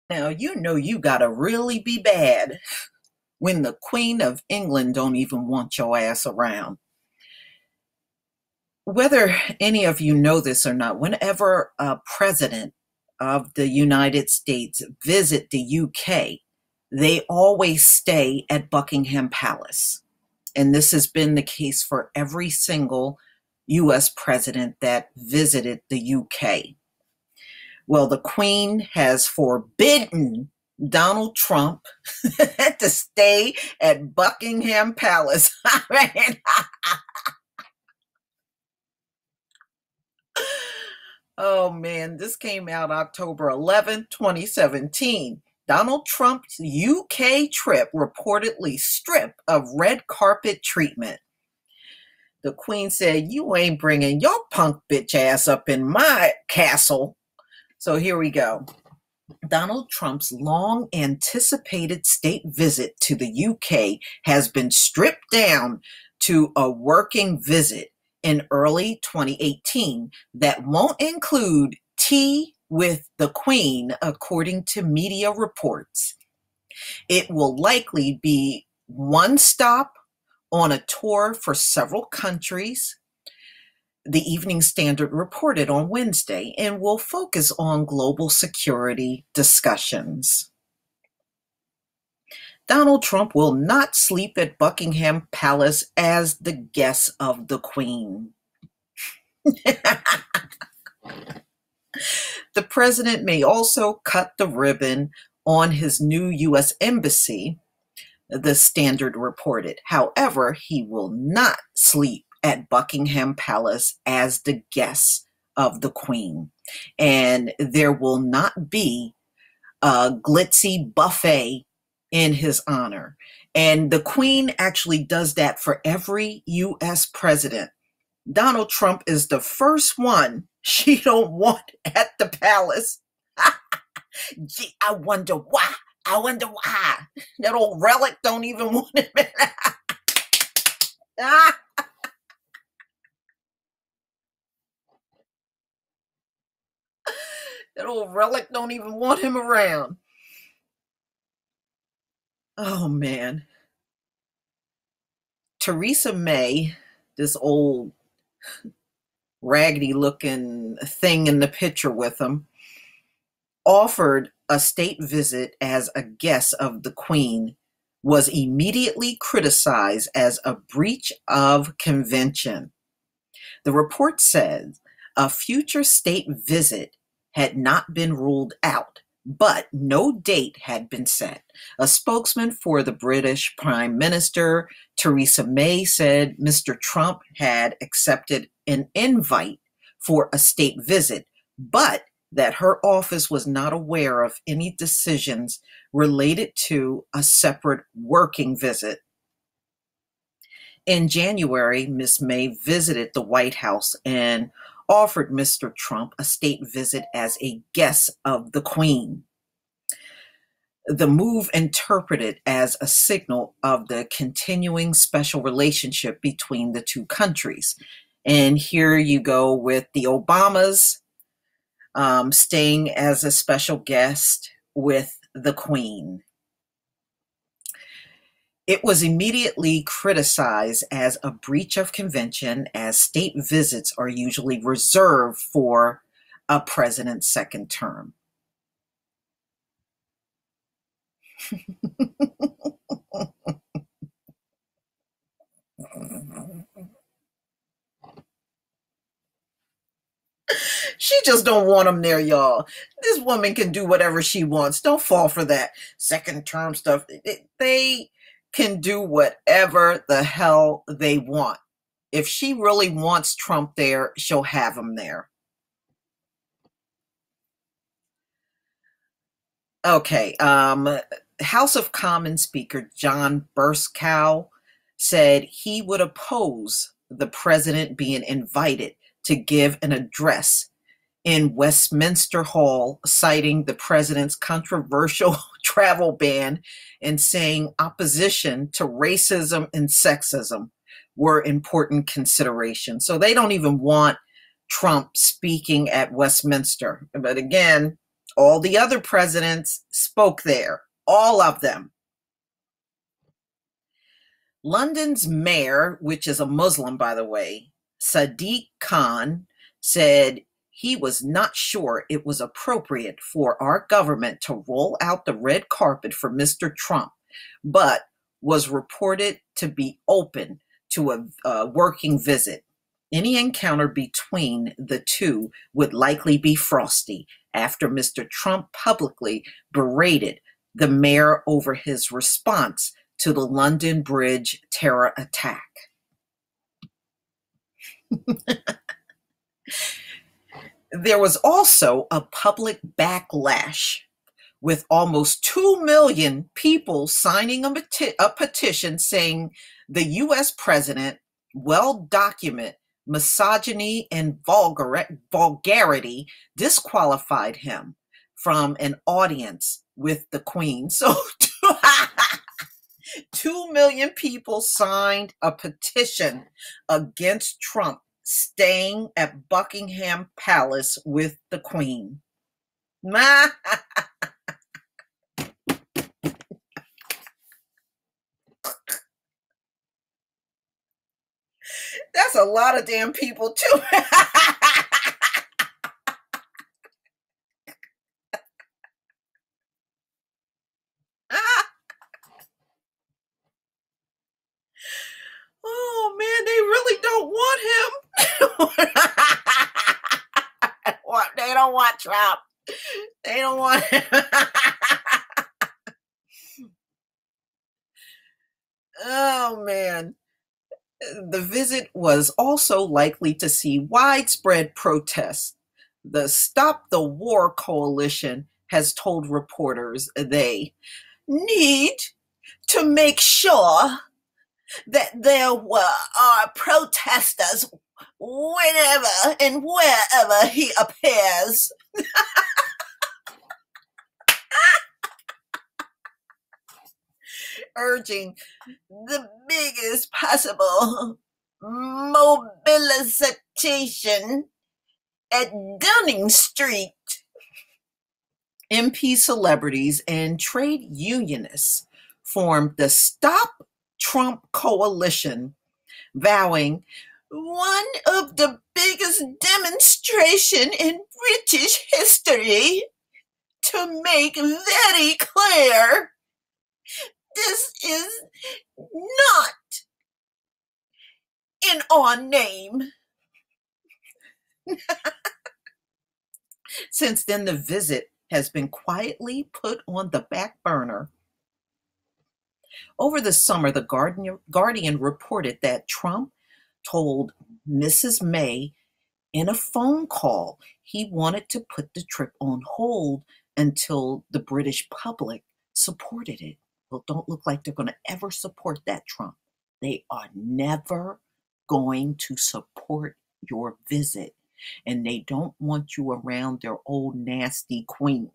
Now, you know you gotta really be bad when the Queen of England don't even want your ass around. Whether any of you know this or not, whenever a president of the United States visit the UK, they always stay at Buckingham Palace. And this has been the case for every single US president that visited the UK. Well, the Queen has forbidden Donald Trump to stay at Buckingham Palace. I mean, oh man, this came out October 11th, 2017. Donald Trump's UK trip reportedly stripped of red carpet treatment. The Queen said, "You ain't bringing your punk bitch ass up in my castle." So here we go. Donald Trump's long anticipated state visit to the UK has been stripped down to a working visit in early 2018 that won't include tea with the Queen, according to media reports. It will likely be one stop on a tour for several countries, the Evening Standard reported on Wednesday, and will focus on global security discussions. Donald Trump will not sleep at Buckingham Palace as the guest of the Queen. The president may also cut the ribbon on his new U.S. embassy, the Standard reported. However, he will not sleep at Buckingham Palace as the guest of the Queen. And there will not be a glitzy buffet in his honor. And the Queen actually does that for every U.S. president. Donald Trump is the first one she don't want at the palace. Gee, I wonder why. I wonder why. That old relic don't even want him. Ah, that old relic don't even want him around. Oh man. Theresa May, this old raggedy looking thing in the picture with him, offered a state visit as a guest of the Queen, was immediately criticized as a breach of convention. The report says a future state visit had not been ruled out, but no date had been set. A spokesman for the British Prime Minister, Theresa May, said Mr. Trump had accepted an invite for a state visit, but that her office was not aware of any decisions related to a separate working visit. In January, Ms. May visited the White House and offered Mr. Trump a state visit as a guest of the Queen. The move interpreted as a signal of the continuing special relationship between the two countries. And here you go with the Obamas staying as a special guest with the Queen. It was immediately criticized as a breach of convention, as state visits are usually reserved for a president's second term. She just don't want them there, y'all. This woman can do whatever she wants. Don't fall for that second term stuff. They can do whatever the hell they want. If she really wants Trump there, she'll have him there. Okay. House of Commons Speaker John Burskow said he would oppose the president being invited to give an address in Westminster Hall, citing the president's controversial travel ban and saying opposition to racism and sexism were important considerations. So they don't even want Trump speaking at Westminster. But again, All the other presidents spoke there, all of them. London's mayor, which is a Muslim, by the way, Sadiq Khan, said he was not sure it was appropriate for our government to roll out the red carpet for Mr. Trump, but was reported to be open to a working visit. Any encounter between the two would likely be frosty after Mr. Trump publicly berated the mayor over his response to the London Bridge terror attack. There was also a public backlash, with almost 2 million people signing a petition saying the US president well documented misogyny and vulgarity disqualified him from an audience with the Queen. So 2 million people signed a petition against Trump staying at Buckingham Palace with the Queen. That's a lot of damn people, too. Oh, man, they really don't want him. They don't want Trump. They don't want him. Oh, man. The visit was also likely to see widespread protests. The Stop the War Coalition has told reporters they need to make sure that there are protesters whenever and wherever he appears. Urging the biggest possible mobilization at Downing Street. MP celebrities and trade unionists formed the Stop Trump Coalition, vowing one of the biggest demonstration in British history to make very clear this is not in our name. Since then, the visit has been quietly put on the back burner. Over the summer, the Guardian reported that Trump told Mrs. May in a phone call he wanted to put the trip on hold until the British public supported it. Well, don't look like they're going to ever support that, Trump. They are never going to support your visit, and they don't want you around their old nasty queen.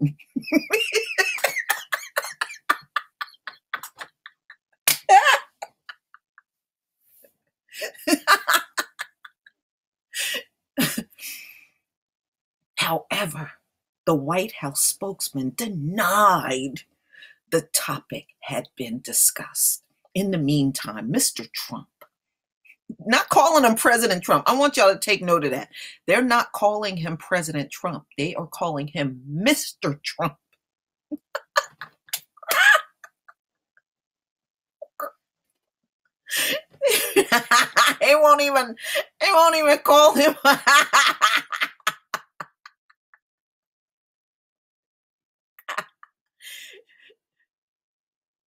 However, the White House spokesman denied the topic had been discussed. In the meantime, Mr. Trump, not calling him President Trump. I want y'all to take note of that. They're not calling him President Trump. They are calling him Mr. Trump. They won't even call him.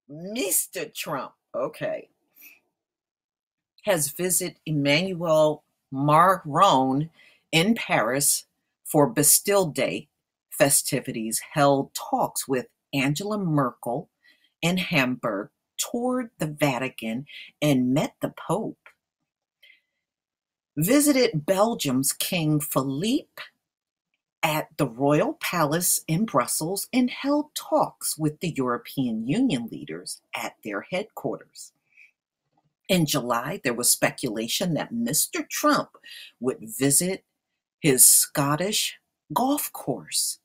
Mr. Trump, okay, has visited Emmanuel Macron in Paris for Bastille Day festivities, held talks with Angela Merkel in Hamburg, toured the Vatican, and met the Pope. Visited Belgium's King Philippe at the Royal Palace in Brussels and held talks with the European Union leaders at their headquarters. In July, there was speculation that Mr. Trump would visit his Scottish golf course.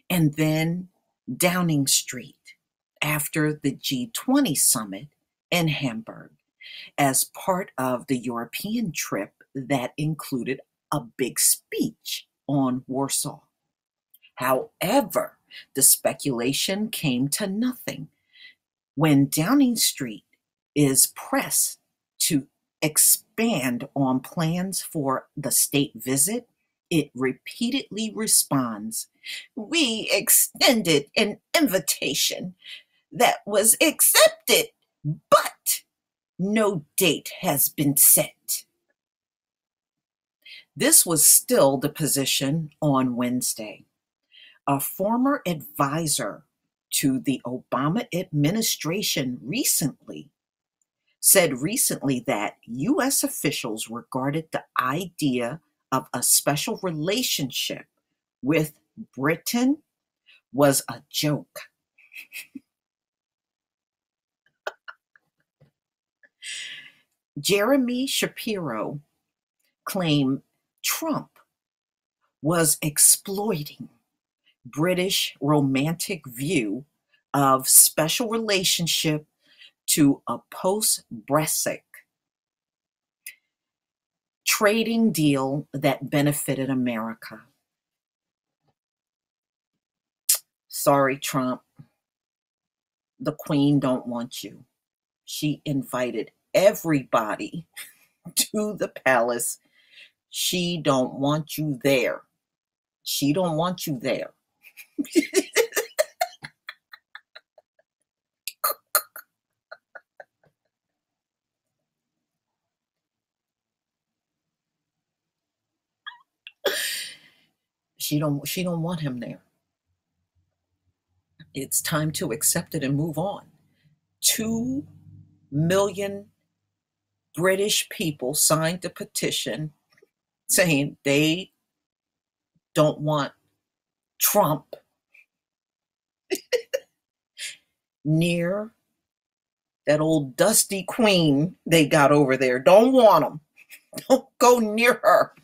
And then Downing Street after the G20 summit in Hamburg as part of the European trip that included a big speech on Warsaw. However, the speculation came to nothing when Downing Street is pressed to expand on plans for the state visit. It repeatedly responds, "We extended an invitation that was accepted, but no date has been set." This was still the position on Wednesday. A former advisor to the Obama administration said recently that U.S. officials regarded the idea of a special relationship with Britain was a joke. Jeremy Shapiro claimed Trump was exploiting British romantic view of special relationship to a post-Brexit trading deal that benefited America. Sorry, Trump. The Queen don't want you. She invited everybody to the palace. She don't want you there. She don't want you there. She don't want him there. It's time to accept it and move on. 2 million British people signed the petition saying they don't want Trump near that old dusty queen they got over there. Don't want him. Don't go near her.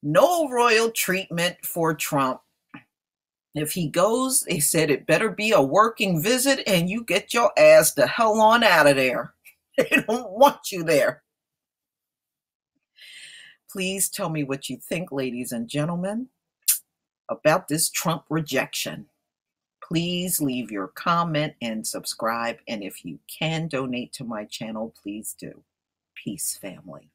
No royal treatment for Trump. If he goes, they said it better be a working visit and you get your ass the hell on out of there. They don't want you there. Please tell me what you think, ladies and gentlemen, about this Trump rejection. Please leave your comment and subscribe. And if you can donate to my channel, please do. Peace, family.